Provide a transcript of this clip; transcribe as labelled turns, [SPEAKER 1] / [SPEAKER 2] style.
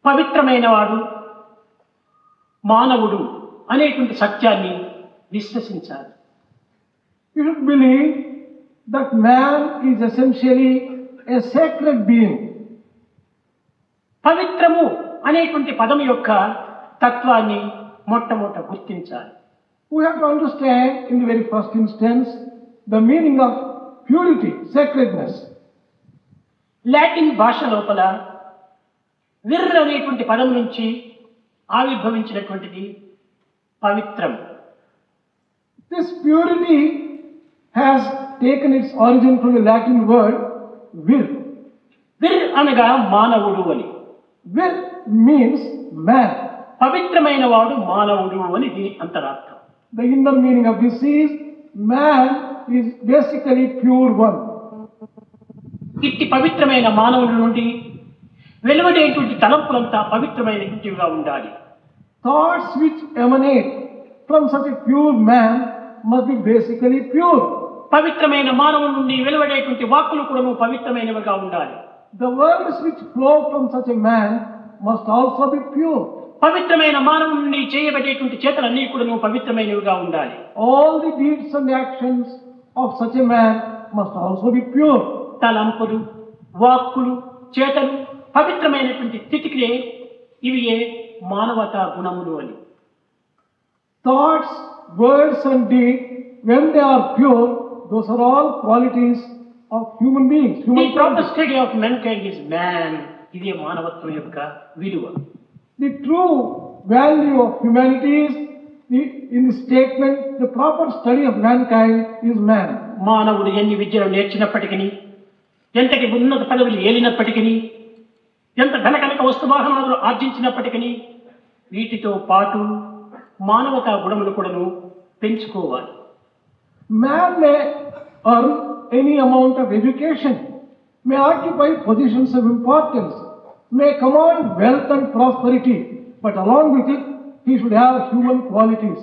[SPEAKER 1] పవిత్రమైన వాడు మానవుడు అనేటువంటి సత్యాన్ని విశ్వసించాలి.
[SPEAKER 2] You should believe that man is essentially a sacred being.
[SPEAKER 1] పవిత్రము అనేటువంటి పదం యొక్క తత్వాన్ని మొట్టమొదట గుర్తించాలి.
[SPEAKER 2] We have to understand in the very first instance the meaning of purity, sacredness.
[SPEAKER 1] Latin భాష లోపల విర్ అనేటువంటి పదం నుంచి ఆవిర్భవించినటువంటిది పవిత్రం.
[SPEAKER 2] This purity has taken its origin from the Latin word vir.
[SPEAKER 1] విర్ అనగా మానవుడు అని.
[SPEAKER 2] Vir means man.
[SPEAKER 1] పవిత్రమైన వాడు మానవుడు అని దీని అంతరార్థం.
[SPEAKER 2] The inner meaning of this is man is basically pure one.
[SPEAKER 1] ఇట్టి పవిత్రమైన మానవుడి నుండి వెలువడేటువంటి తలంపులంతా పవిత్రమైనటువంటివిగా ఉండాలి.
[SPEAKER 2] Thoughts which emanate from such a pure man must be basically pure.
[SPEAKER 1] పవిత్రమైన మానవుడి నుండి వెలువడేటువంటి వాక్కులు కూడా పవిత్రమైనవిగా ఉండాలి.
[SPEAKER 2] The words which flow from such a man must also be pure.
[SPEAKER 1] పవిత్రమైన మానవుడి నుండి చేయబడేటువంటి చేతలన్నీ కూడా పవిత్రమైనవిగా ఉండాలి.
[SPEAKER 2] All the deeds and actions of such a man must also be pure.
[SPEAKER 1] తలంపులు, వాక్కులు, చేతలు పవిత్రమైనటువంటి స్థితికి ఇవి మానవతా గుణములు అని.
[SPEAKER 2] Thoughts, words and deeds, when they are pure, those are all qualities of human beings.
[SPEAKER 1] The proper study of mankind is man. ఇది మానవత్వం యొక్క విలువ.
[SPEAKER 2] The true value of humanity is in the statement, the proper study of mankind is man.
[SPEAKER 1] మానవుడు ఎన్ని విద్యలు నేర్చినప్పటికీ, ఎంతటి ఉన్నత పదవులు ఏలినప్పటికీ, ఎంత ధనకనక వస్తువాహనాలు ఆర్జించినప్పటికీ వీటితో పాటు మానవతా గుణములు కూడాను పెంచుకోవాలి.
[SPEAKER 2] Man may earn any amount of education, may occupy positions of importance, may command wealth and prosperity, but along with it, he should have human qualities.